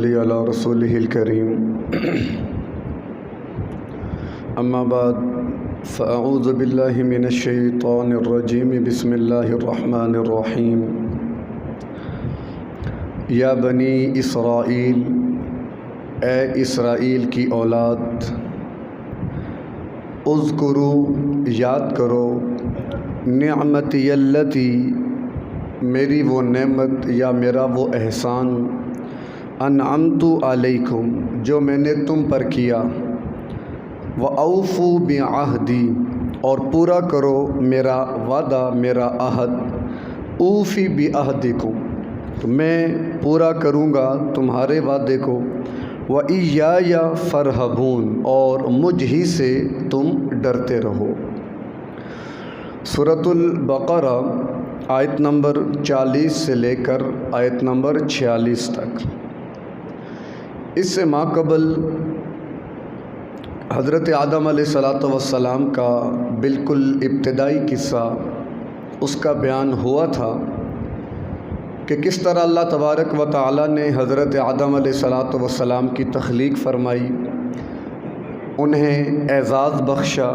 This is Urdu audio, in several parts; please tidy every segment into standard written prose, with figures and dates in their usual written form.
صلی علی رسولہ الکریم اما بعد فاعوذ باللہ من الشیطان الرجیم بسم اللہ الرحمن الرحیم یا بنی اسرائیل، اے اسرائیل کی اولاد، اذکروا یاد کرو، نعمتی اللتی میری وہ نعمت یا میرا وہ احسان، انعمت علیکم جو میں نے تم پر کیا، وَأَوْفُوا بِعَہْدِی اور پورا کرو میرا وعدہ، میرا عہد، اوفی بعہدکم تو میں پورا کروں گا تمہارے وعدے کو، وَإِيَّایَ فَارْہَبُونَ اور مجھ ہی سے تم ڈرتے رہو۔ سورۃ البقرہ آیت نمبر 40 سے لے کر آیت نمبر 46 تک۔ اس سے ماقبل حضرت آدم علیہ السلام کا بالکل ابتدائی قصہ اس کا بیان ہوا تھا کہ کس طرح اللہ تبارک و تعالی نے حضرت آدم علیہ السلام کی تخلیق فرمائی، انہیں اعزاز بخشا،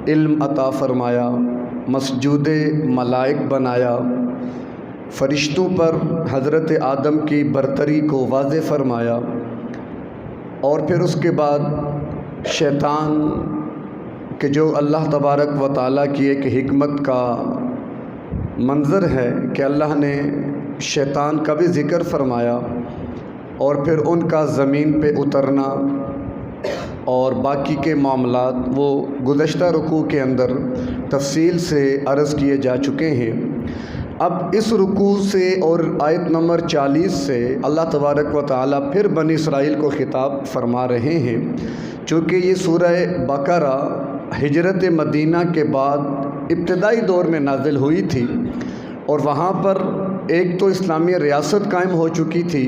علم عطا فرمایا، مسجود ملائک بنایا، فرشتوں پر حضرت آدم کی برتری کو واضح فرمایا، اور پھر اس کے بعد شیطان کہ جو اللہ تبارک و تعالیٰ کی ایک حکمت کا منظر ہے کہ اللہ نے شیطان کا بھی ذکر فرمایا، اور پھر ان کا زمین پہ اترنا اور باقی کے معاملات وہ گزشتہ رکوع کے اندر تفصیل سے عرض کیے جا چکے ہیں۔ اب اس رکوع سے اور آیت نمبر 40 سے اللہ تبارک و تعالیٰ پھر بنی اسرائیل کو خطاب فرما رہے ہیں، چونکہ یہ سورہ بقرہ ہجرت مدینہ کے بعد ابتدائی دور میں نازل ہوئی تھی، اور وہاں پر ایک تو اسلامی ریاست قائم ہو چکی تھی،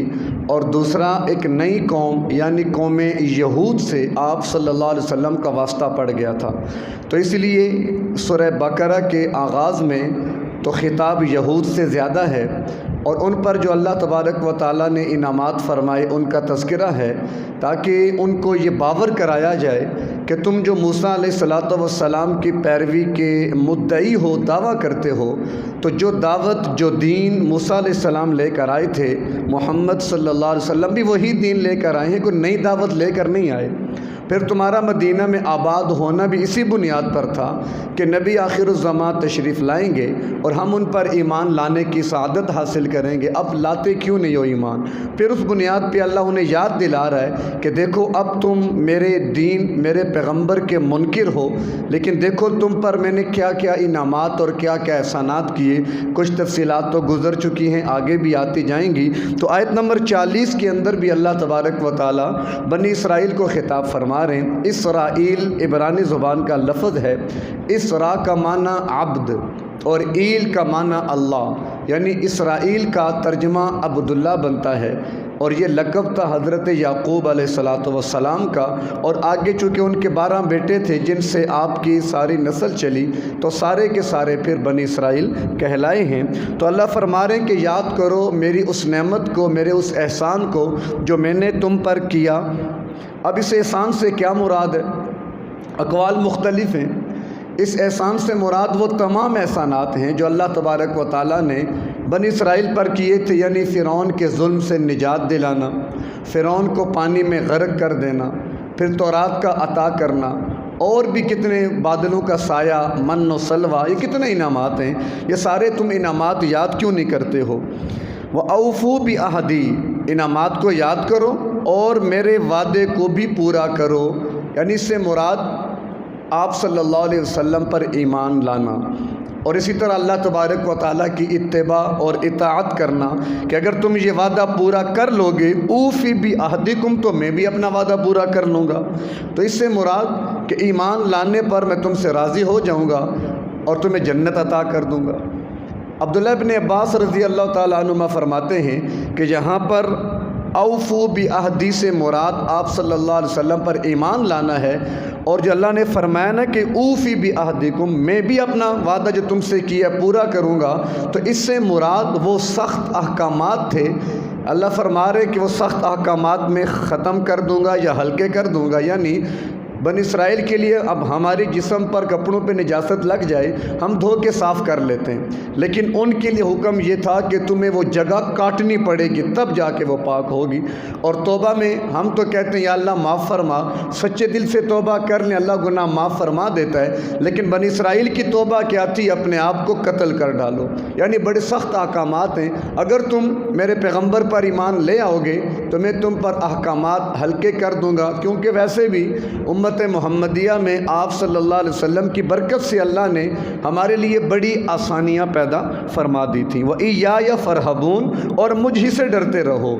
اور دوسرا ایک نئی قوم یعنی قوم یہود سے آپ صلی اللہ علیہ وسلم کا واسطہ پڑ گیا تھا۔ تو اس لیے سورہ بقرہ کے آغاز میں تو خطاب یہود سے زیادہ ہے، اور ان پر جو اللہ تبارک و تعالیٰ نے انعامات فرمائے ان کا تذکرہ ہے، تاکہ ان کو یہ باور کرایا جائے کہ تم جو موسیٰ علیہ السلام کی پیروی کے مدعی ہو، دعویٰ کرتے ہو، تو جو دعوت جو دین موسیٰ علیہ السلام لے کر آئے تھے، محمد صلی اللہ علیہ وسلم بھی وہی دین لے کر آئے ہیں، کوئی نئی دعوت لے کر نہیں آئے۔ پھر تمہارا مدینہ میں آباد ہونا بھی اسی بنیاد پر تھا کہ نبی آخر الزمان تشریف لائیں گے اور ہم ان پر ایمان لانے کی سعادت حاصل کریں گے۔ اب لاتے کیوں نہیں ہو ایمان؟ پھر اس بنیاد پہ اللہ انہیں یاد دلا رہا ہے کہ دیکھو اب تم میرے دین، میرے پیغمبر کے منکر ہو، لیکن دیکھو تم پر میں نے کیا کیا انعامات اور کیا کیا احسانات کیے۔ کچھ تفصیلات تو گزر چکی ہیں، آگے بھی آتی جائیں گی۔ تو آیت نمبر 40 کے اندر بھی اللہ تبارک و تعالی بنی اسرائیل کو خطاب فرما رہے ہیں۔ اسرائیل عبرانی زبان کا لفظ ہے، اسرا کا معنی عبد اور ایل کا معنی اللہ، یعنی اسرائیل کا ترجمہ عبداللہ بنتا ہے، اور یہ لقب تھا حضرت یعقوب علیہ السلام کا، اور آگے چونکہ ان کے 12 بیٹے تھے جن سے آپ کی ساری نسل چلی، تو سارے کے سارے پھر بنی اسرائیل کہلائے ہیں۔ تو اللہ فرما رہے ہیں کہ یاد کرو میری اس نعمت کو، میرے اس احسان کو جو میں نے تم پر کیا۔ اب اس احسان سے کیا مراد ہے؟ اقوال مختلف ہیں۔ اس احسان سے مراد وہ تمام احسانات ہیں جو اللہ تبارک و تعالیٰ نے بنی اسرائیل پر کیے تھے، یعنی فرعون کے ظلم سے نجات دلانا، فرعون کو پانی میں غرق کر دینا، پھر تورات کا عطا کرنا، اور بھی کتنے بادلوں کا سایہ، من و سلوہ، یہ کتنے انعامات ہیں۔ یہ سارے تم انعامات یاد کیوں نہیں کرتے ہو؟ وَأَوْفُوا بِعَہْدِی انعامات کو یاد کرو اور میرے وعدے کو بھی پورا کرو، یعنی اس سے مراد آپ صلی اللہ علیہ وسلم پر ایمان لانا، اور اسی طرح اللہ تبارک و تعالیٰ کی اتباع اور اطاعت کرنا کہ اگر تم یہ وعدہ پورا کر لو گے، اوفی بعہدکم تو میں بھی اپنا وعدہ پورا کر لوں گا۔ تو اس سے مراد کہ ایمان لانے پر میں تم سے راضی ہو جاؤں گا اور تمہیں جنت عطا کر دوں گا۔ عبداللہ ابن عباس رضی اللہ تعالیٰ عنہما فرماتے ہیں کہ یہاں پر اوفو بعہدی سے مراد آپ صلی اللہ علیہ وسلم پر ایمان لانا ہے، اور جو اللہ نے فرمایا نا کہ اوفی بعہدکم میں بھی اپنا وعدہ جو تم سے کیا پورا کروں گا، تو اس سے مراد وہ سخت احکامات تھے اللہ فرما رہے کہ وہ سخت احکامات میں ختم کر دوں گا یا ہلکے کر دوں گا، یعنی بنی اسرائیل کے لیے اب ہماری جسم پر کپڑوں پہ نجاست لگ جائے ہم دھو کے صاف کر لیتے ہیں، لیکن ان کے لیے حکم یہ تھا کہ تمہیں وہ جگہ کاٹنی پڑے گی تب جا کے وہ پاک ہوگی۔ اور توبہ میں ہم تو کہتے ہیں یا اللہ معاف فرما، سچے دل سے توبہ کر لیں اللہ گناہ معاف فرما دیتا ہے، لیکن بنی اسرائیل کی توبہ کیا تھی؟ اپنے آپ کو قتل کر ڈالو، یعنی بڑے سخت احکامات ہیں۔ اگر تم میرے پیغمبر پر ایمان لے آؤ گے تو میں تم پر احکامات ہلکے کر دوں گا، کیونکہ ویسے بھی امت محمدیہ میں آپ صلی اللہ علیہ وسلم کی برکت سے اللہ نے ہمارے لیے بڑی آسانیاں پیدا فرما دی تھیں۔ وَإِيَّايَ فَارْهَبُونَ، اور مجھ ہی سے ڈرتے رہو۔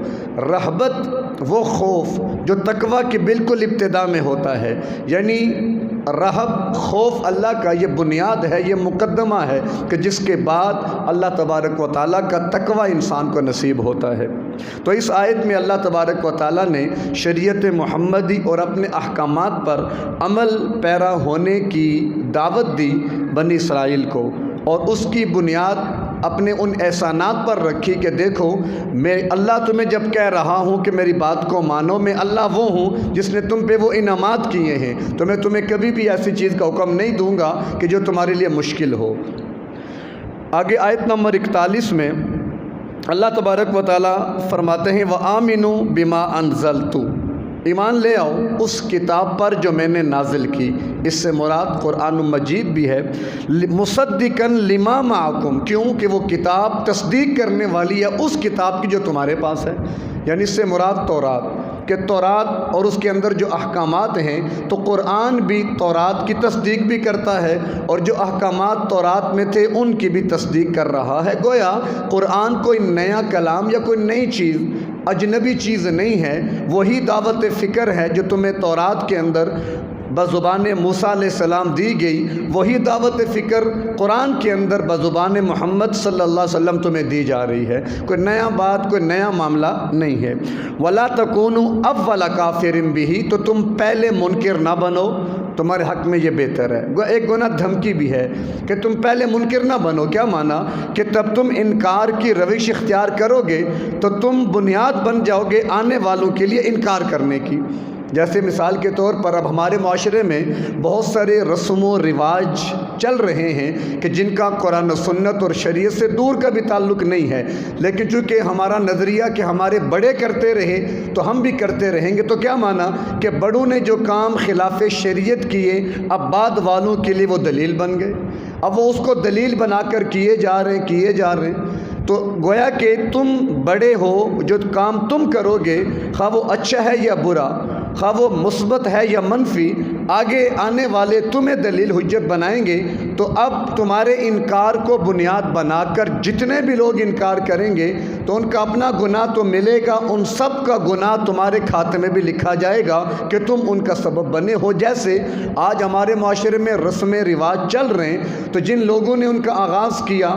رہبت وہ خوف جو تقوی کی بالکل ابتدا میں ہوتا ہے، یعنی رہب خوف اللہ کا یہ بنیاد ہے، یہ مقدمہ ہے کہ جس کے بعد اللہ تبارک و تعالیٰ کا تقوی انسان کو نصیب ہوتا ہے۔ تو اس آیت میں اللہ تبارک و تعالیٰ نے شریعت محمدی اور اپنے احکامات پر عمل پیرا ہونے کی دعوت دی بنی اسرائیل کو، اور اس کی بنیاد اپنے ان احسانات پر رکھی کہ دیکھو میں اللہ تمہیں جب کہہ رہا ہوں کہ میری بات کو مانو، میں اللہ وہ ہوں جس نے تم پہ وہ انعامات کیے ہیں، تو میں تمہیں کبھی بھی ایسی چیز کا حکم نہیں دوں گا کہ جو تمہارے لیے مشکل ہو۔ آگے آیت نمبر 41 میں اللہ تبارک و تعالیٰ فرماتے ہیں وَآمِنُوا بِمَا أَنزَلْتُ، ایمان لے آؤ اس کتاب پر جو میں نے نازل کی۔ اس سے مراد قرآن مجید بھی ہے، مصدقاً لما معکم، کیوں کہ وہ کتاب تصدیق کرنے والی ہے اس کتاب کی جو تمہارے پاس ہے، یعنی اس سے مراد تورات، کہ تورات اور اس کے اندر جو احکامات ہیں، تو قرآن بھی تورات کی تصدیق بھی کرتا ہے اور جو احکامات تورات میں تھے ان کی بھی تصدیق کر رہا ہے۔ گویا قرآن کوئی نیا کلام یا کوئی نئی چیز، اجنبی چیز نہیں ہے، وہی دعوت فکر ہے جو تمہیں تورات کے اندر بزبان موسیٰ علیہ السلام دی گئی، وہی دعوت فکر قرآن کے اندر بزبان محمد صلی اللہ علیہ وسلم تمہیں دی جا رہی ہے، کوئی نیا بات، کوئی نیا معاملہ نہیں ہے۔ وَلَا تَكُونُوا أَوَّلَ كَافِرٍ بِهِ، تو تم پہلے منکر نہ بنو، تمہارے حق میں یہ بہتر ہے۔ ایک گناہ دھمکی بھی ہے کہ تم پہلے منکر نہ بنو، کیا مانا کہ تب تم انکار کی روش اختیار کرو گے تو تم بنیاد بن جاؤ گے آنے والوں کے لیے انکار کرنے کی۔ جیسے مثال کے طور پر اب ہمارے معاشرے میں بہت سارے رسم و رواج چل رہے ہیں کہ جن کا قرآن و سنت اور شریعت سے دور کا بھی تعلق نہیں ہے، لیکن چونکہ ہمارا نظریہ کہ ہمارے بڑے کرتے رہے تو ہم بھی کرتے رہیں گے، تو کیا مانا کہ بڑوں نے جو کام خلاف شریعت کیے اب بعد والوں کے لیے وہ دلیل بن گئے، اب وہ اس کو دلیل بنا کر کیے جا رہے ہیں۔ تو گویا کہ تم بڑے ہو، جو کام تم کرو گے خواہ وہ اچھا ہے یا برا، خواہ وہ مثبت ہے یا منفی، آگے آنے والے تمہیں دلیل حجت بنائیں گے، تو اب تمہارے انکار کو بنیاد بنا کر جتنے بھی لوگ انکار کریں گے تو ان کا اپنا گناہ تو ملے گا، ان سب کا گناہ تمہارے کھاتے میں بھی لکھا جائے گا کہ تم ان کا سبب بنے ہو۔ جیسے آج ہمارے معاشرے میں رسم رواج چل رہے ہیں، تو جن لوگوں نے ان کا آغاز کیا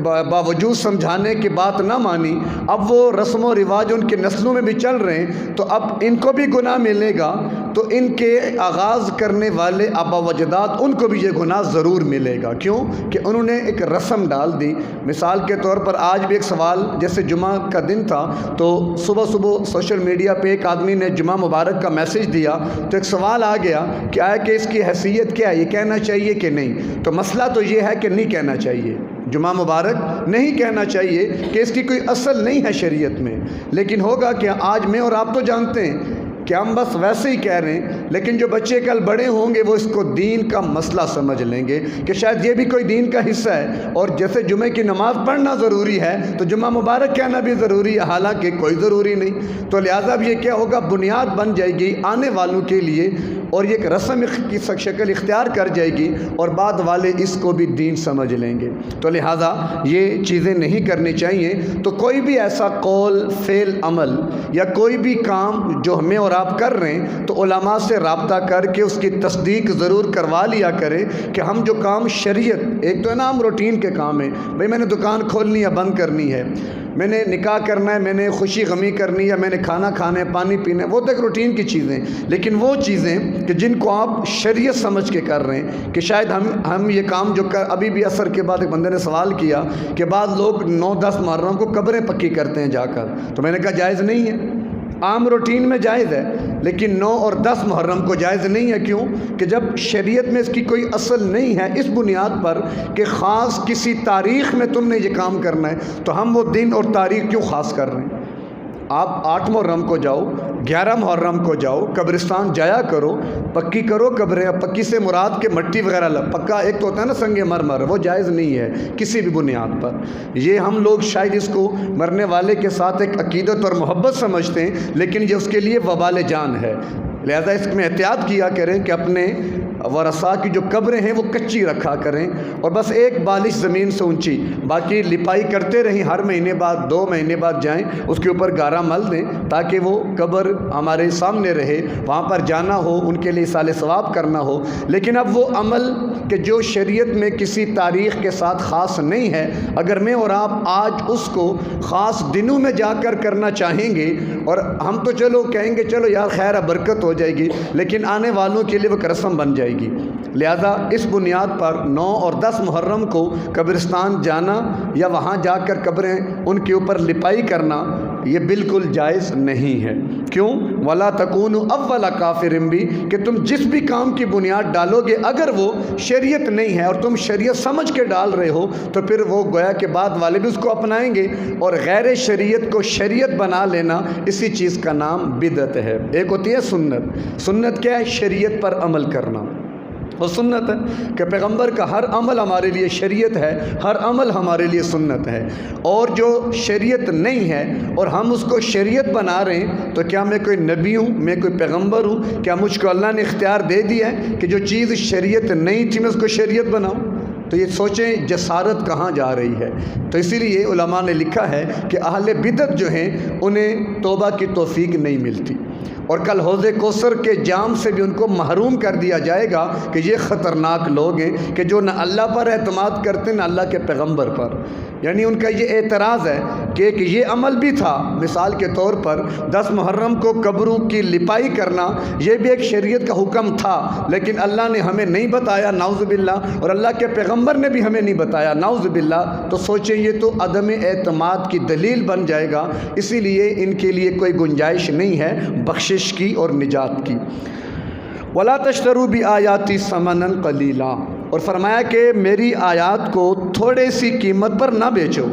باوجود سمجھانے کی بات نہ مانی، اب وہ رسم و رواج ان کے نسلوں میں بھی چل رہے ہیں، تو اب ان کو بھی گناہ ملے گا، تو ان کے آغاز کرنے والے آبا و اجداد ان کو بھی یہ گناہ ضرور ملے گا۔ کیوں کہ انہوں نے ایک رسم ڈال دی۔ مثال کے طور پر آج بھی ایک سوال، جیسے جمعہ کا دن تھا تو صبح سوشل میڈیا پہ ایک آدمی نے جمعہ مبارک کا میسیج دیا، تو ایک سوال آ گیا کہ آیا کہ اس کی حیثیت کیا ہے، یہ کہنا چاہیے کہ نہیں؟ تو مسئلہ تو یہ ہے کہ نہیں کہنا چاہیے، جمعہ مبارک نہیں کہنا چاہیے، کہ اس کی کوئی اصل نہیں ہے شریعت میں۔ لیکن ہوگا کہ آج میں اور آپ تو جانتے ہیں کہ ہم بس ویسے ہی کہہ رہے ہیں، لیکن جو بچے کل بڑے ہوں گے وہ اس کو دین کا مسئلہ سمجھ لیں گے کہ شاید یہ بھی کوئی دین کا حصہ ہے، اور جیسے جمعے کی نماز پڑھنا ضروری ہے تو جمعہ مبارک کہنا بھی ضروری ہے، حالانکہ کوئی ضروری نہیں۔ تو لہٰذا اب یہ کیا ہوگا، بنیاد بن جائے گی آنے والوں کے لیے، اور یہ ایک رسم کی شکل اختیار کر جائے گی، اور بعد والے اس کو بھی دین سمجھ لیں گے۔ تو لہٰذا یہ چیزیں نہیں کرنی چاہیے۔ تو کوئی بھی ایسا قول، فعل، عمل یا کوئی بھی کام جو ہمیں اور آپ کر رہے ہیں، تو علماء سے رابطہ کر کے اس کی تصدیق ضرور کروا لیا کریں کہ ہم جو کام شریعت، ایک تو ہے نا ہم روٹین کے کام ہیں، بھئی میں نے دکان کھولنی ہے بند کرنی ہے، میں نے نکاح کرنا ہے، میں نے خوشی غمی کرنی ہے، میں نے کھانا کھانا ہے، پانی پینا ہے، وہ تو ایک روٹین کی چیزیں، لیکن وہ چیزیں کہ جن کو آپ شریعت سمجھ کے کر رہے ہیں کہ شاید ہم یہ کام جو ابھی بھی عصر کے بعد ایک بندے نے سوال کیا کہ بعض لوگ 9-10 محرم کو قبریں پکی کرتے ہیں جا کر، تو میں نے کہا جائز نہیں ہے، عام روٹین میں جائز ہے، لیکن 9 اور 10 محرم کو جائز نہیں ہے۔ کیوں کہ جب شریعت میں اس کی کوئی اصل نہیں ہے اس بنیاد پر کہ خاص کسی تاریخ میں تم نے یہ کام کرنا ہے، تو ہم وہ دن اور تاریخ کیوں خاص کر رہے ہیں؟ آپ 8 محرم کو جاؤ، 11 محرم کو جاؤ، قبرستان جایا کرو، پکی کرو قبریں۔ پکی سے مراد کے مٹی وغیرہ پکا ایک تو ہوتا ہے نا سنگ مرمر، وہ جائز نہیں ہے کسی بھی بنیاد پر۔ یہ ہم لوگ شاید اس کو مرنے والے کے ساتھ ایک عقیدت اور محبت سمجھتے ہیں، لیکن یہ اس کے لیے وبال جان ہے، لہذا اس میں احتیاط کیا کریں کہ اپنے ورثاء کی جو قبریں ہیں وہ کچی رکھا کریں، اور بس ایک بالش زمین سے اونچی، باقی لپائی کرتے رہیں، ہر مہینے بعد 2 مہینے بعد جائیں، اس کے اوپر گارا مل دیں تاکہ وہ قبر ہمارے سامنے رہے، وہاں پر جانا ہو، ان کے لیے اصال ثواب کرنا ہو۔ لیکن اب وہ عمل کہ جو شریعت میں کسی تاریخ کے ساتھ خاص نہیں ہے، اگر میں اور آپ آج اس کو خاص دنوں میں جا کر کرنا چاہیں گے، اور ہم تو چلو کہیں گے چلو یار خیر برکت ہو جائے گی، لیکن آنے والوں کے لیے وہ رسم بن جائے گی، لہذا اس بنیاد پر 9 اور 10 محرم کو قبرستان جانا یا وہاں جا کر قبریں ان کے اوپر لپائی کرنا یہ بالکل جائز نہیں ہے۔ کیوں؟ وَلَا تَكُونُوا أَوَّلَ كَافِرٍ بھی، کہ تم جس بھی کام کی بنیاد ڈالو گے اگر وہ شریعت نہیں ہے اور تم شریعت سمجھ کے ڈال رہے ہو تو پھر وہ گویا کہ بعد والے بھی اس کو اپنائیں گے، اور غیر شریعت کو شریعت بنا لینا اسی چیز کا نام بدعت ہے۔ ایک ہوتی ہے سنت، سنت کیا ہے؟ شریعت پر عمل کرنا، وہ سنت ہے کہ پیغمبر کا ہر عمل ہمارے لیے شریعت ہے، ہر عمل ہمارے لیے سنت ہے، اور جو شریعت نہیں ہے اور ہم اس کو شریعت بنا رہے ہیں تو کیا میں کوئی نبی ہوں، میں کوئی پیغمبر ہوں؟ کیا مجھ کو اللہ نے اختیار دے دیا ہے کہ جو چیز شریعت نہیں تھی میں اس کو شریعت بناؤں؟ تو یہ سوچیں جسارت کہاں جا رہی ہے۔ تو اسی لیے علماء نے لکھا ہے کہ اہل بدعت جو ہیں انہیں توبہ کی توفیق نہیں ملتی، اور کل حوض کوثر کے جام سے بھی ان کو محروم کر دیا جائے گا کہ یہ خطرناک لوگ ہیں کہ جو نہ اللہ پر اعتماد کرتے نہ اللہ کے پیغمبر پر۔ یعنی ان کا یہ اعتراض ہے کہ ایک یہ عمل بھی تھا، مثال کے طور پر 10 محرم کو قبروں کی لپائی کرنا، یہ بھی ایک شریعت کا حکم تھا، لیکن اللہ نے ہمیں نہیں بتایا نعوذ باللہ، اور اللہ کے پیغمبر نے بھی ہمیں نہیں بتایا نعوذ باللہ، تو سوچیں یہ تو عدم اعتماد کی دلیل بن جائے گا۔ اسی لیے ان کے لیے کوئی گنجائش نہیں ہے بخشش کی اور نجات کی۔ وَلَا تَشْتَرُوا بِآيَاتِي ثَمَنًا قَلِيلًا، اور فرمایا کہ میری آیات کو تھوڑے سی قیمت پر نہ بیچو۔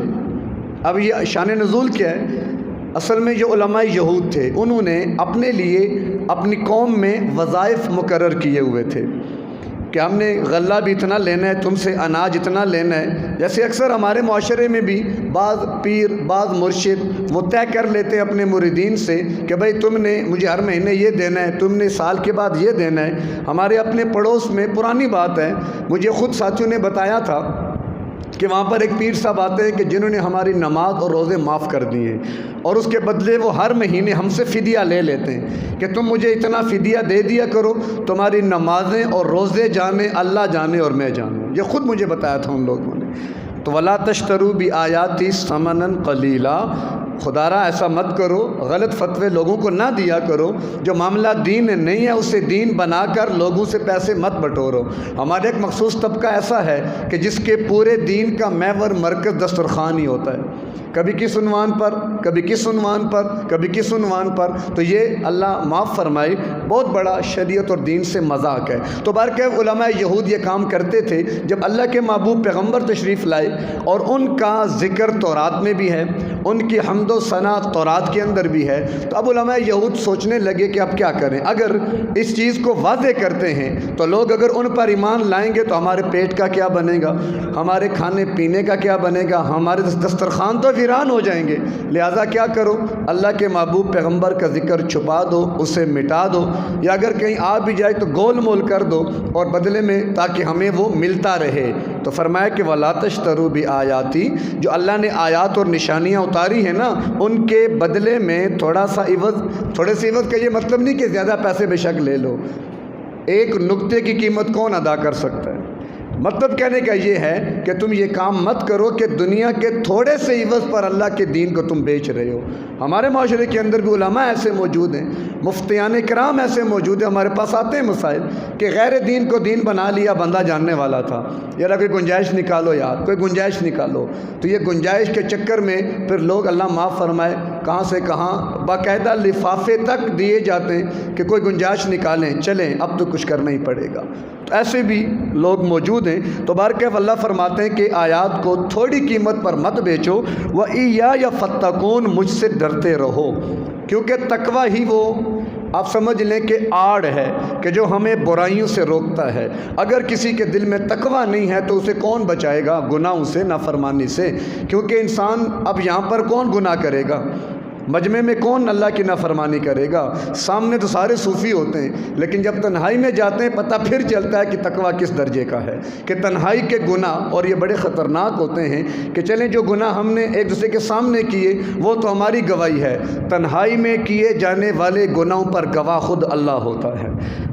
اب یہ شان نزول کیا ہے؟ اصل میں جو علماء یہود تھے انہوں نے اپنے لیے اپنی قوم میں وظائف مقرر کیے ہوئے تھے کہ ہم نے غلہ بھی اتنا لینا ہے، تم سے اناج اتنا لینا ہے۔ جیسے اکثر ہمارے معاشرے میں بھی بعض پیر بعض مرشد وہ طے کر لیتے ہیں اپنے مریدین سے کہ بھائی تم نے مجھے ہر مہینے یہ دینا ہے، تم نے سال کے بعد یہ دینا ہے۔ ہمارے اپنے پڑوس میں پرانی بات ہے، مجھے خود ساتھیوں نے بتایا تھا کہ وہاں پر ایک پیر صاحب آتے ہیں کہ جنہوں نے ہماری نماز اور روزے معاف کر دیے ہیں، اور اس کے بدلے وہ ہر مہینے ہم سے فدیہ لے لیتے ہیں کہ تم مجھے اتنا فدیہ دے دیا کرو، تمہاری نمازیں اور روزے جانے اللہ جانے اور میں جانوں۔ یہ خود مجھے بتایا تھا ان لوگوں نے۔ تو وَلَا تَشْتَرُوا بِآيَاتِي ثَمَنًا قَلِيلًا، خدا را ایسا مت کرو، غلط فتوے لوگوں کو نہ دیا کرو، جو معاملہ دین نہیں ہے اسے دین بنا کر لوگوں سے پیسے مت بٹورو۔ ہمارے ایک مخصوص طبقہ ایسا ہے کہ جس کے پورے دین کا محور مرکز دسترخوان ہی ہوتا ہے، کبھی کس عنوان پر، کبھی کس عنوان پر، کبھی کس عنوان پر۔ تو یہ اللہ معاف فرمائے بہت بڑا شریعت اور دین سے مذاق ہے۔ تو بہرکیف علماء یہود یہ کام کرتے تھے، جب اللہ کے محبوب پیغمبر تشریف لائے اور ان کا ذکر تورات میں بھی ہے، ان کی حمد و ثنا تورات کے اندر بھی ہے، تو اب علماء یہود سوچنے لگے کہ اب کیا کریں۔ اگر اس چیز کو واضح کرتے ہیں تو لوگ اگر ان پر ایمان لائیں گے تو ہمارے پیٹ کا کیا بنے گا، ہمارے کھانے پینے کا کیا بنے گا، ہمارے دسترخوان تو ویران ہو جائیں گے۔ لہٰذا کیا کرو، اللہ کے محبوب پیغمبر کا ذکر چھپا دو، اسے مٹا دو، یا اگر کہیں آ بھی جائے تو گول مول کر دو، اور بدلے میں تاکہ ہمیں وہ ملتا رہے۔ تو فرمایا کہ وَلَا تَشْتَرُوا بِآيَاتِي، جو اللہ نے آیات اور نشانیاں اتاری ہیں نا، ان کے بدلے میں تھوڑا سا عوض، تھوڑے سے عوض کا یہ مطلب نہیں کہ زیادہ پیسے بے شک لے لو۔ ایک نقطے کی قیمت کون ادا کر سکتا ہے؟ مطلب کہنے کا یہ ہے کہ تم یہ کام مت کرو کہ دنیا کے تھوڑے سے عوض پر اللہ کے دین کو تم بیچ رہے ہو۔ ہمارے معاشرے کے اندر بھی علماء ایسے موجود ہیں، مفتیان کرام ایسے موجود ہیں، ہمارے پاس آتے ہیں مسائل کہ غیر دین کو دین بنا لیا، بندہ جاننے والا تھا، یار کوئی گنجائش نکالو، یار کوئی گنجائش نکالو۔ تو یہ گنجائش کے چکر میں پھر لوگ اللہ معاف فرمائے کہاں سے کہاں باقاعدہ لفافے تک دیے جاتے ہیں کہ کوئی گنجائش نکالیں، چلیں اب تو کچھ کرنا ہی پڑے گا۔ تو ایسے بھی لوگ موجود ہیں۔ تو بارکیف اللہ فرماتے ہیں کہ آیات کو تھوڑی قیمت پر مت بیچو، وَإِيَّايَ فَاتَّقُونَ، مجھ سے ڈرتے رہو، کیونکہ تقویٰ ہی وہ آپ سمجھ لیں کہ آڑ ہے کہ جو ہمیں برائیوں سے روکتا ہے۔ اگر کسی کے دل میں تقویٰ نہیں ہے تو اسے کون بچائے گا گناہوں سے، نافرمانی سے؟ کیونکہ انسان اب یہاں پر کون گناہ کرے گا؟ مجمع میں کون اللہ کی نافرمانی کرے گا؟ سامنے تو سارے صوفی ہوتے ہیں، لیکن جب تنہائی میں جاتے ہیں پتہ پھر چلتا ہے کہ تقویٰ کس درجے کا ہے، کہ تنہائی کے گناہ اور یہ بڑے خطرناک ہوتے ہیں کہ چلیں جو گناہ ہم نے ایک دوسرے کے سامنے کیے وہ تو ہماری گواہی ہے، تنہائی میں کیے جانے والے گناہوں پر گواہ خود اللہ ہوتا ہے،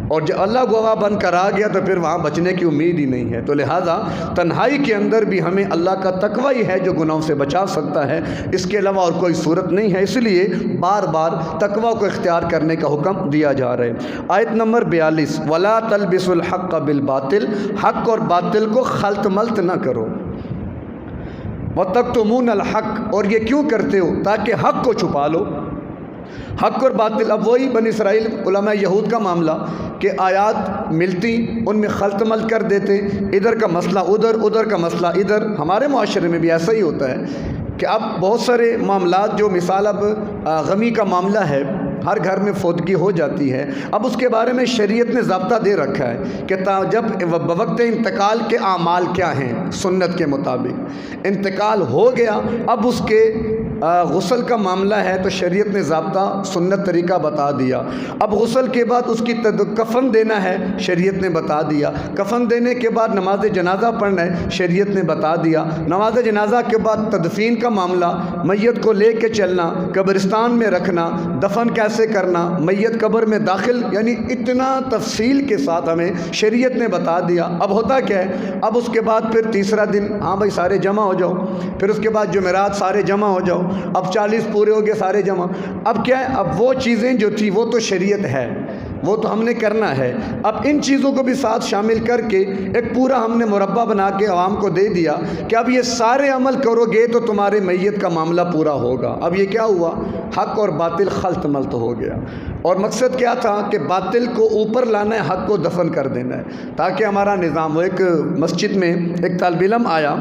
اور جب اللہ گواہ بن کر آ گیا تو پھر وہاں بچنے کی امید ہی نہیں ہے۔ تو لہٰذا تنہائی کے اندر بھی ہمیں اللہ کا تقویٰ ہی ہے جو گناہوں سے بچا سکتا ہے، اس کے علاوہ اور کوئی صورت نہیں ہے، اس لیے بار بار تقویٰ کو اختیار کرنے کا حکم دیا جا رہا ہے۔ آیت نمبر 42، وَلَا تَلْبِسُوا الْحَقَّ بِالْبَاطِلِ، حق اور باطل کو خلط ملط نہ کرو، وَتَكْتُمُونَ الْحَقَّ، اور یہ کیوں کرتے ہو؟ تاکہ حق کو چھپا لو۔ حق اور باطل، اب وہی بنی اسرائیل علماء یہود کا معاملہ کہ آیات ملتی ان میں خلط مل کر دیتے، ادھر کا مسئلہ ادھر، ادھر کا مسئلہ ادھر۔ ہمارے معاشرے میں بھی ایسا ہی ہوتا ہے کہ اب بہت سارے معاملات جو مثال اب غمی کا معاملہ ہے، ہر گھر میں فوتگی ہو جاتی ہے، اب اس کے بارے میں شریعت نے ضابطہ دے رکھا ہے کہ جب بوقت انتقال کے اعمال کیا ہیں، سنت کے مطابق انتقال ہو گیا، اب اس کے غسل کا معاملہ ہے تو شریعت نے ضابطہ سنت طریقہ بتا دیا۔ اب غسل کے بعد اس کی کفن دینا ہے، شریعت نے بتا دیا۔ کفن دینے کے بعد نماز جنازہ پڑھنا ہے، شریعت نے بتا دیا۔ نماز جنازہ کے بعد تدفین کا معاملہ، میت کو لے کے چلنا، قبرستان میں رکھنا، دفن کیسے کرنا، میت قبر میں داخل، یعنی اتنا تفصیل کے ساتھ ہمیں شریعت نے بتا دیا۔ اب ہوتا کیا ہے، اب اس کے بعد پھر تیسرا دن، ہاں بھائی سارے جمع ہو جاؤ، پھر اس کے بعد جمعرات سارے جمع ہو جاؤ، اب 40 پورے ہو گئے سارے جمع۔ اب کیا ہے، اب وہ چیزیں جو تھی وہ تو شریعت ہے، وہ تو ہم نے کرنا ہے، اب ان چیزوں کو بھی ساتھ شامل کر کے ایک پورا ہم نے مربع بنا کے عوام کو دے دیا کہ اب یہ سارے عمل کرو گے تو تمہارے میت کا معاملہ پورا ہوگا۔ اب یہ کیا ہوا، حق اور باطل خلط ملط ہو گیا، اور مقصد کیا تھا کہ باطل کو اوپر لانا ہے، حق کو دفن کر دینا ہے تاکہ ہمارا نظام ہو۔ ایک مسجد میں ایک طالب علم آیا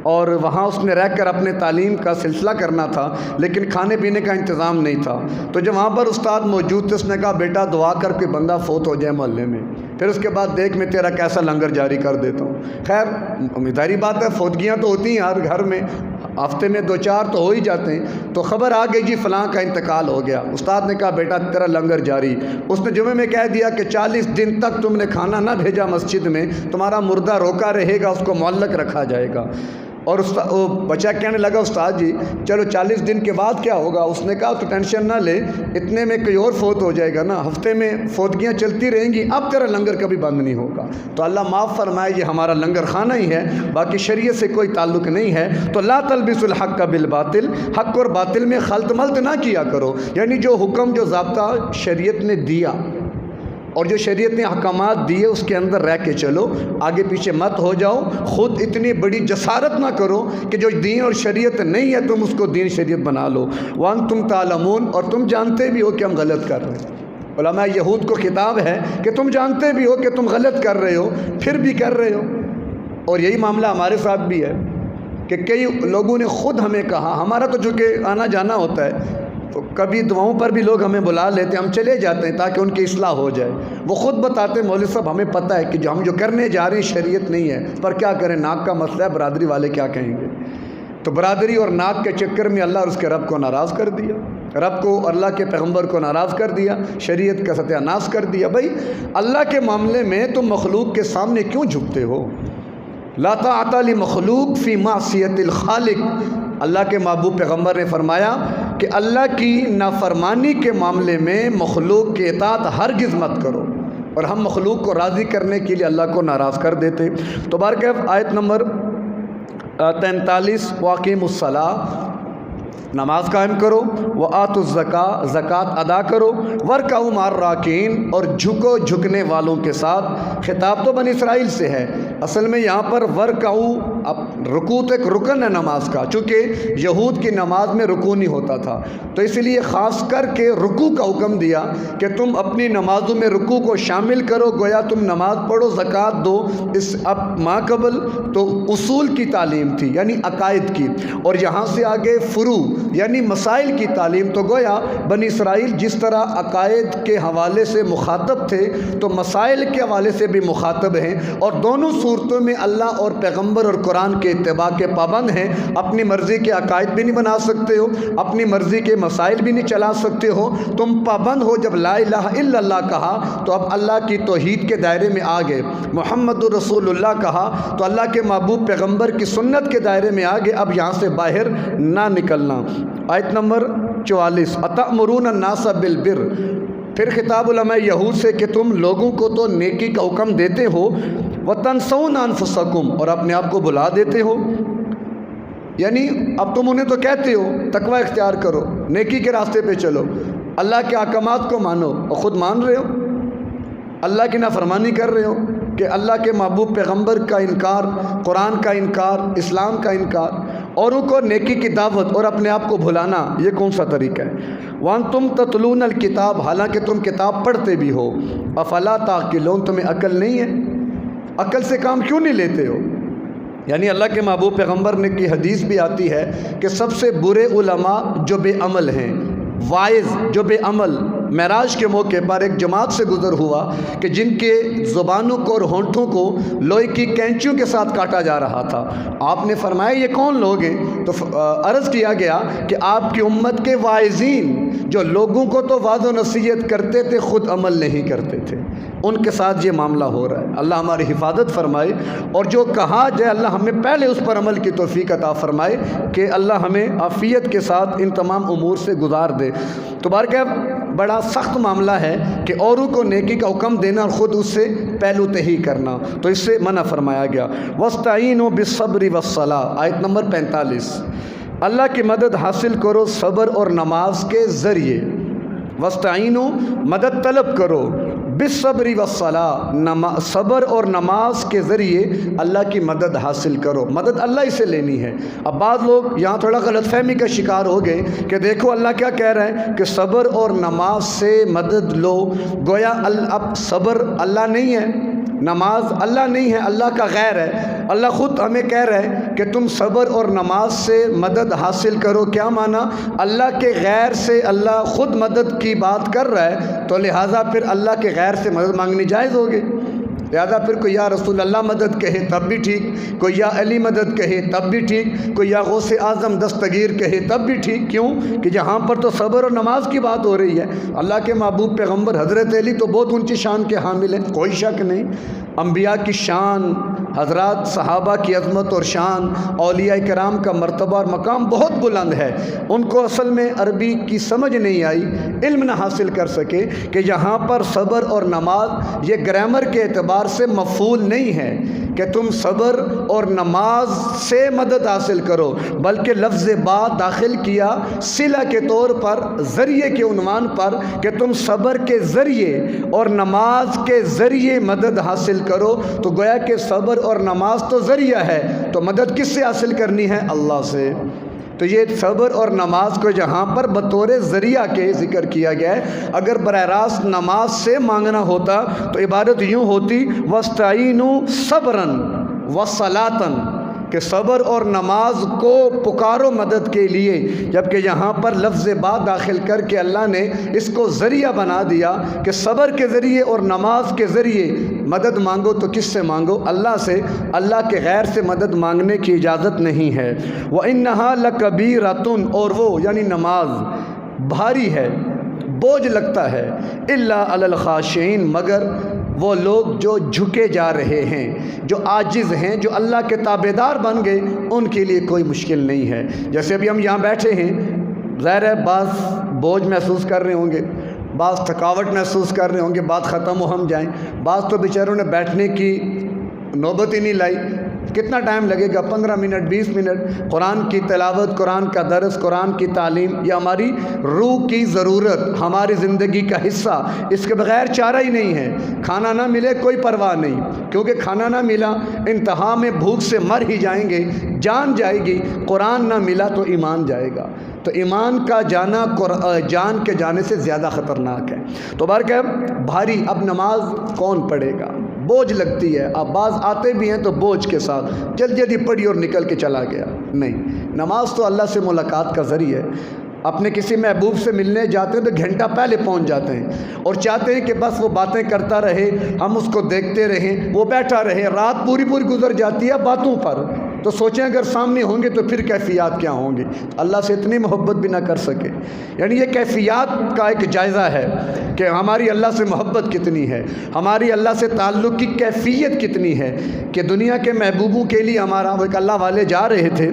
اور وہاں اس نے رہ کر اپنے تعلیم کا سلسلہ کرنا تھا، لیکن کھانے پینے کا انتظام نہیں تھا، تو جب وہاں پر استاد موجود تھے اس نے کہا بیٹا دعا کر کے بندہ فوت ہو جائے محلے میں، پھر اس کے بعد دیکھ میں تیرا کیسا لنگر جاری کر دیتا ہوں۔ خیر ظاہری بات ہے فوتگیاں تو ہوتی ہیں ہر گھر میں، ہفتے میں 2-4 تو ہو ہی جاتے ہیں، تو خبر آ گئی جی فلاں کا انتقال ہو گیا۔ استاد نے کہا بیٹا تیرا لنگر جاری، اس نے جمعے میں کہہ دیا کہ 40 دن تک تم نے کھانا نہ بھیجا مسجد میں، تمہارا مردہ روکا رہے گا، اس کو معلق رکھا جائے گا۔ اور وہ بچہ کہنے لگا استاد جی چلو 40 دن کے بعد کیا ہوگا؟ اس نے کہا تو ٹینشن نہ لے، اتنے میں کوئی اور فوت ہو جائے گا نا، ہفتے میں فوتگیاں چلتی رہیں گی، اب تیرا لنگر کبھی بند نہیں ہوگا۔ تو اللہ معاف فرمائے یہ ہمارا لنگر خانہ ہی ہے، باقی شریعت سے کوئی تعلق نہیں ہے۔ تو لا تلبسوا الحق بالباطل، حق اور باطل میں خلط ملط نہ کیا کرو، یعنی جو حکم جو ضابطہ شریعت نے دیا اور جو شریعت نے احکامات دیے اس کے اندر رہ کے چلو، آگے پیچھے مت ہو جاؤ، خود اتنی بڑی جسارت نہ کرو کہ جو دین اور شریعت نہیں ہے تم اس کو دین شریعت بنا لو۔ وانتم تعلمون، اور تم جانتے بھی ہو کہ ہم غلط کر رہے ہیں۔ علماء یہود کو خطاب ہے کہ تم جانتے بھی ہو کہ تم غلط کر رہے ہو پھر بھی کر رہے ہو، اور یہی معاملہ ہمارے ساتھ بھی ہے کہ کئی لوگوں نے خود ہمیں کہا، ہمارا تو چونکہ آنا جانا ہوتا ہے تو کبھی دعاؤں پر بھی لوگ ہمیں بلا لیتے ہیں، ہم چلے جاتے ہیں تاکہ ان کی اصلاح ہو جائے۔ وہ خود بتاتے ہیں مولوی صاحب ہمیں پتہ ہے کہ ہم جو کرنے جا رہے ہیں شریعت نہیں ہے، پر کیا کریں، ناک کا مسئلہ ہے، برادری والے کیا کہیں گے۔ تو برادری اور ناک کے چکر میں اللہ اور اس کے رب کو ناراض کر دیا، رب کو اور اللہ کے پیغمبر کو ناراض کر دیا، شریعت کا ستیہ ناش کر دیا۔ بھائی اللہ کے معاملے میں تم مخلوق کے سامنے کیوں جھکتے ہو؟ لا طاعۃ لمخلوق فی معصیت الخالق، اللہ کے محبوب پیغمبر نے فرمایا کہ اللہ کی نافرمانی کے معاملے میں مخلوق کی اطاعت ہرگز مت کرو۔ اور ہم مخلوق کو راضی کرنے کے لیے اللہ کو ناراض کر دیتے۔ تو بارکیف آیت نمبر 43 واقیم الصلاۃ، نماز قائم کرو، وآتوا الزکاۃ، زکوٰۃ ادا کرو، ورکعوا مع الراکعین، اور جھکو جھکنے والوں کے ساتھ۔ خطاب تو بنی اسرائیل سے ہے، اصل میں یہاں پر ورکعوا، اب رکوع ایک رکن ہے نماز کا، چونکہ یہود کی نماز میں رکوع نہیں ہوتا تھا، تو اس لیے خاص کر کے رکوع کا حکم دیا کہ تم اپنی نمازوں میں رکوع کو شامل کرو، گویا تم نماز پڑھو، زکوٰۃ دو۔ اس اب ما قبل تو اصول کی تعلیم تھی، یعنی عقائد کی، اور یہاں سے آگے فروع یعنی مسائل کی تعلیم۔ تو گویا بنی اسرائیل جس طرح عقائد کے حوالے سے مخاطب تھے تو مسائل کے حوالے سے بھی مخاطب ہیں، اور دونوں صورتوں میں اللہ اور پیغمبر اور قرآن کے اتباع کے پابند ہیں۔ اپنی مرضی کے عقائد بھی نہیں بنا سکتے ہو، اپنی مرضی کے مسائل بھی نہیں چلا سکتے ہو، تم پابند ہو۔ جب لا الہ الا اللہ کہا تو اب اللہ کی توحید کے دائرے میں آ گئے، محمد الرسول اللہ کہا تو اللہ کے محبوب پیغمبر کی سنت کے دائرے میں آ گئے، اب یہاں سے باہر نہ نکلنا۔ آیت نمبر 44 اتأمرون الناس بالبر، پھر خطاب علماء یہود سے کہ تم لوگوں کو تو نیکی کا حکم دیتے ہو، وتنسون انفسکم، اور اپنے آپ کو بھلا دیتے ہو، یعنی اب تم انہیں تو کہتے ہو تقوی اختیار کرو، نیکی کے راستے پہ چلو، اللہ کے احکامات کو مانو، اور خود مان رہے ہو، اللہ کی نافرمانی کر رہے ہو کہ اللہ کے محبوب پیغمبر کا انکار، قرآن کا انکار، اسلام کا انکار، اوروں کو نیکی کی دعوت اور اپنے آپ کو بھلانا، یہ کون سا طریقہ ہے؟ وَأَنْتُمْ تَتْلُونَ الْكِتَابَ، حالانکہ تم کتاب پڑھتے بھی ہو، أَفَلَا تَعْقِلُونَ، تمہیں عقل نہیں ہے؟ عقل سے کام کیوں نہیں لیتے ہو؟ یعنی اللہ کے محبوب پیغمبر نے کی حدیث بھی آتی ہے کہ سب سے برے علماء جو بے عمل ہیں، وائز جو بے عمل۔ معراج کے موقع پر ایک جماعت سے گزر ہوا کہ جن کے زبانوں کو اور ہونٹوں کو لوہے کی کینچیوں کے ساتھ کاٹا جا رہا تھا۔ آپ نے فرمایا یہ کون لوگ ہیں؟ تو عرض کیا گیا کہ آپ کی امت کے واعظین، جو لوگوں کو تو وعظ و نصیحت کرتے تھے، خود عمل نہیں کرتے تھے، ان کے ساتھ یہ معاملہ ہو رہا ہے۔ اللہ ہماری حفاظت فرمائے، اور جو کہا جائے اللہ ہمیں پہلے اس پر عمل کی توفیق عطا فرمائے کہ اللہ ہمیں عافیت کے ساتھ ان تمام امور سے گزار دے۔ تو بارکہ بڑا سخت معاملہ ہے کہ اوروں کو نیکی کا حکم دینا اور خود اس سے پہلو تہی کرنا، تو اس سے منع فرمایا گیا۔ وَاسْتَعِینُوا بِالصَّبْرِ وَالصَّلَاةِ، آیت نمبر 45، اللہ کی مدد حاصل کرو صبر اور نماز کے ذریعے۔ وَاسْتَعِینُوا، مدد طلب کرو، بالصبر والصلاۃ، صبر اور نماز کے ذریعے اللہ کی مدد حاصل کرو۔ مدد اللہ ہی سے لینی ہے۔ اب بعض لوگ یہاں تھوڑا غلط فہمی کا شکار ہو گئے کہ دیکھو اللہ کیا کہہ رہے ہیں کہ صبر اور نماز سے مدد لو، گویا اب صبر اللہ نہیں ہے، نماز اللہ نہیں ہے، اللہ کا غیر ہے۔ اللہ خود ہمیں کہہ رہے ہیں کہ تم صبر اور نماز سے مدد حاصل کرو۔ کیا معنی؟ اللہ کے غیر سے اللہ خود مدد کی بات کر رہا ہے، تو لہٰذا پھر اللہ کے غیر سے مدد مانگنی جائز ہوگی۔ لہٰذا پھر کوئی یا رسول اللہ مدد کہے تب بھی ٹھیک، کوئی یا علی مدد کہے تب بھی ٹھیک، کوئی یا غوث اعظم دستگیر کہے تب بھی ٹھیک۔ کیوں کہ جہاں پر تو صبر اور نماز کی بات ہو رہی ہے۔ اللہ کے محبوب پیغمبر حضرت علی تو بہت اونچی شان کے حامل ہیں، کوئی شک نہیں۔ انبیاء کی شان، حضرات صحابہ کی عظمت اور شان، اولیاء کرام کا مرتبہ اور مقام بہت بلند ہے۔ ان کو اصل میں عربی کی سمجھ نہیں آئی، علم نہ حاصل کر سکے کہ یہاں پر صبر اور نماز یہ گرامر کے اعتبار سے مفعول نہیں ہے کہ تم صبر اور نماز سے مدد حاصل کرو، بلکہ لفظ بات داخل کیا صلہ کے طور پر، ذریعے کے عنوان پر، کہ تم صبر کے ذریعے اور نماز کے ذریعے مدد حاصل کرو۔ تو گویا کہ صبر اور نماز تو ذریعہ ہے، تو مدد کس سے حاصل کرنی ہے؟ اللہ سے۔ تو یہ صبر اور نماز کو جہاں پر بطور ذریعہ کے ذکر کیا گیا ہے۔ اگر براہ راست نماز سے مانگنا ہوتا تو عبادت یوں ہوتی، وَاسْتَعِینُوا صَبْرًا وَصَلَاةً، کہ صبر اور نماز کو پکارو مدد کے لیے، جبکہ یہاں پر لفظ بات داخل کر کے اللہ نے اس کو ذریعہ بنا دیا کہ صبر کے ذریعے اور نماز کے ذریعے مدد مانگو۔ تو کس سے مانگو؟ اللہ سے، اللہ کے غیر سے مدد مانگنے کی اجازت نہیں ہے۔ وَإِنَّهَا لَكَبِيرَةٌ، اور وہ یعنی نماز بھاری ہے، بوجھ لگتا ہے، إِلَّا عَلَى الْخَاشِعِينَ، مگر وہ لوگ جو جھکے جا رہے ہیں، جو عاجز ہیں، جو اللہ کے تابعدار بن گئے، ان کے لیے کوئی مشکل نہیں ہے۔ جیسے ابھی ہم یہاں بیٹھے ہیں، ظاہر ہے بعض بوجھ محسوس کر رہے ہوں گے، بعض تھکاوٹ محسوس کر رہے ہوں گے، بات ختم ہو ہم جائیں، بعض تو بیچاروں نے بیٹھنے کی نوبت ہی نہیں لائی۔ کتنا ٹائم لگے گا؟ 15 منٹ 20 منٹ۔ قرآن کی تلاوت، قرآن کا درس، قرآن کی تعلیم، یہ ہماری روح کی ضرورت، ہماری زندگی کا حصہ، اس کے بغیر چارہ ہی نہیں ہے۔ کھانا نہ ملے کوئی پرواہ نہیں، کیونکہ کھانا نہ ملا انتہا میں بھوک سے مر ہی جائیں گے، جان جائے گی۔ قرآن نہ ملا تو ایمان جائے گا، تو ایمان کا جانا جان کے جانے سے زیادہ خطرناک ہے۔ تو بہرکیف بھاری اب نماز کون پڑھے گا؟ بوجھ لگتی ہے۔ اب بعض آتے بھی ہیں تو بوجھ کے ساتھ جلدی جلدی پڑھی اور نکل کے چلا گیا۔ نہیں، نماز تو اللہ سے ملاقات کا ذریعہ ہے۔ اپنے کسی محبوب سے ملنے جاتے ہیں تو گھنٹہ پہلے پہنچ جاتے ہیں اور چاہتے ہیں کہ بس وہ باتیں کرتا رہے، ہم اس کو دیکھتے رہیں، وہ بیٹھا رہے۔ رات پوری گزر جاتی ہے باتوں پر، تو سوچیں اگر سامنے ہوں گے تو پھر کیفیات کیا ہوں گی۔ اللہ سے اتنی محبت بھی نہ کر سکے۔ یعنی یہ کیفیات کا ایک جائزہ ہے کہ ہماری اللہ سے محبت کتنی ہے، ہماری اللہ سے تعلق کی کیفیت کتنی ہے، کہ دنیا کے محبوبوں کے لیے ہمارا وہ ایک اللہ والے جا رہے تھے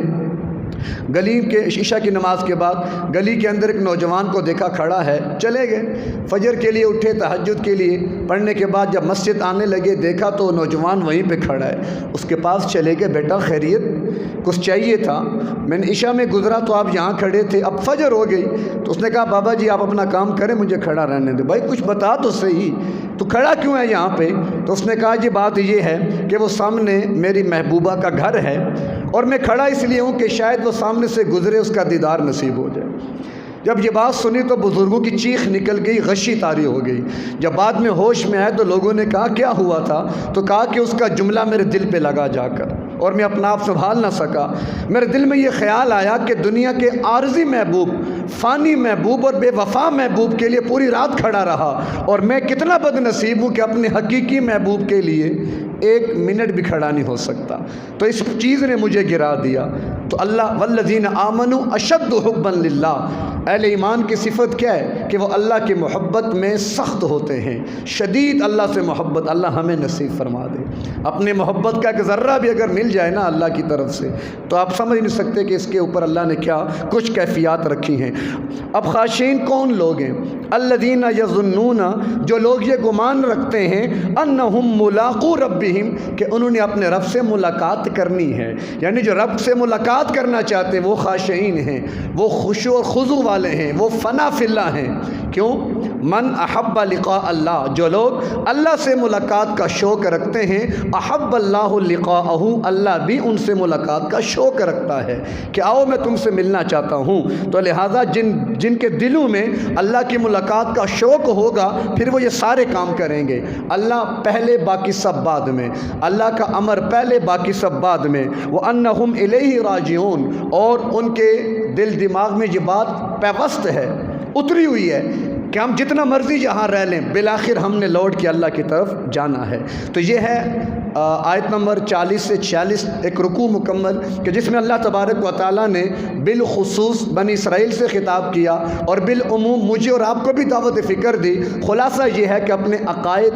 گلی کے عشاء کی نماز کے بعد، گلی کے اندر ایک نوجوان کو دیکھا کھڑا ہے، چلے گئے، فجر کے لیے اٹھے، تہجد کے لیے پڑھنے کے بعد جب مسجد آنے لگے دیکھا تو نوجوان وہیں پہ کھڑا ہے۔ اس کے پاس چلے گئے، بیٹا خیریت؟ کچھ چاہیے تھا؟ میں نے عشاء میں گزرا تو آپ یہاں کھڑے تھے، اب فجر ہو گئی۔ تو اس نے کہا بابا جی آپ اپنا کام کریں، مجھے کھڑا رہنے دیں۔ بھائی کچھ بتا تو صحیح، تو کھڑا کیوں ہے یہاں پہ؟ تو اس نے کہا جی بات یہ ہے کہ وہ سامنے میری محبوبہ کا گھر ہے اور میں کھڑا اس لیے ہوں کہ شاید وہ سامنے سے گزرے، اس کا دیدار نصیب ہو جائے۔ جب یہ بات سنی تو بزرگوں کی چیخ نکل گئی، غشی طاری ہو گئی۔ جب بعد میں ہوش میں آئے تو لوگوں نے کہا کیا ہوا تھا؟ تو کہا کہ اس کا جملہ میرے دل پہ لگا جا کر، اور میں اپنا آپ سنبھال نہ سکا۔ میرے دل میں یہ خیال آیا کہ دنیا کے عارضی محبوب، فانی محبوب اور بے وفا محبوب کے لیے پوری رات کھڑا رہا، اور میں کتنا بد نصیب ہوں کہ اپنے حقیقی محبوب کے لیے 1 منٹ بھی کھڑا نہیں ہو سکتا۔ تو اس چیز نے مجھے گرا دیا۔ تو اللہ والذین آمنوا اشد حبا للہ، اہل ایمان کی صفت کیا ہے؟ کہ وہ اللہ کی محبت میں سخت ہوتے ہیں، شدید اللہ سے محبت۔ اللہ ہمیں نصیب فرما دے۔ اپنے محبت کا ایک ذرہ بھی اگر مل جائے نا اللہ کی طرف سے تو آپ سمجھ نہیں سکتے کہ اس کے اوپر اللہ نے کیا کچھ کیفیات رکھی ہیں۔ اب خاشعین کون لوگ ہیں؟ الذین یظنون، جو لوگ یہ گمان رکھتے ہیں، انہم ملاقو ربہم، کہ انہوں نے اپنے رب سے ملاقات کرنی ہے۔ یعنی جو رب سے ملاقات کرنا چاہتے ہیں وہ خاشعین ہیں، وہ خشوع اور خضوع والے ہیں، وہ فنا فی اللہ ہیں۔ کیوں؟ من احب لقاء اللہ، جو لوگ اللہ سے ملاقات کا شوق رکھتے ہیں، احب اللہ لقاءہ، اللہ بھی ان سے ملاقات کا شوق رکھتا ہے کہ آؤ میں تم سے ملنا چاہتا ہوں۔ تو لہٰذا جن کے دلوں میں اللہ کی ملاقات کا شوق ہوگا پھر وہ یہ سارے کام کریں گے۔ اللہ پہلے باقی سب بعد میں، اللہ کا امر پہلے باقی سب بعد میں۔ وَأَنَّهُمْ إِلَيْهِ راجعون، اور ان کے دل دماغ میں یہ بات پیوست ہے، اتری ہوئی ہے کہ ہم جتنا مرضی یہاں رہ لیں بالآخر ہم نے لوٹ کے اللہ کی طرف جانا ہے۔ تو یہ ہے آیت نمبر 40 سے 46 ایک رکوع مکمل کہ جس میں اللہ تبارک و تعالیٰ نے بالخصوص بنی اسرائیل سے خطاب کیا اور بالعموم مجھے اور آپ کو بھی دعوت فکر دی۔ خلاصہ یہ ہے کہ اپنے عقائد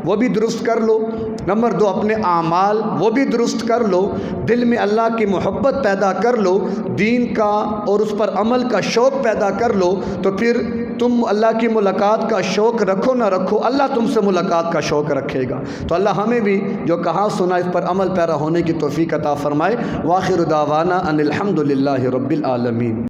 وہ بھی درست کر لو، نمبر 2 اپنے اعمال وہ بھی درست کر لو، دل میں اللہ کی محبت پیدا کر لو، دین کا اور اس پر عمل کا شوق پیدا کر لو، تو پھر تم اللہ کی ملاقات کا شوق رکھو نہ رکھو اللہ تم سے ملاقات کا شوق رکھے گا۔ تو اللہ ہمیں بھی جو کہا سنا اس پر عمل پیرا ہونے کی توفیق عطا فرمائے۔ وآخر دعوانا ان الحمد للہ رب العالمین۔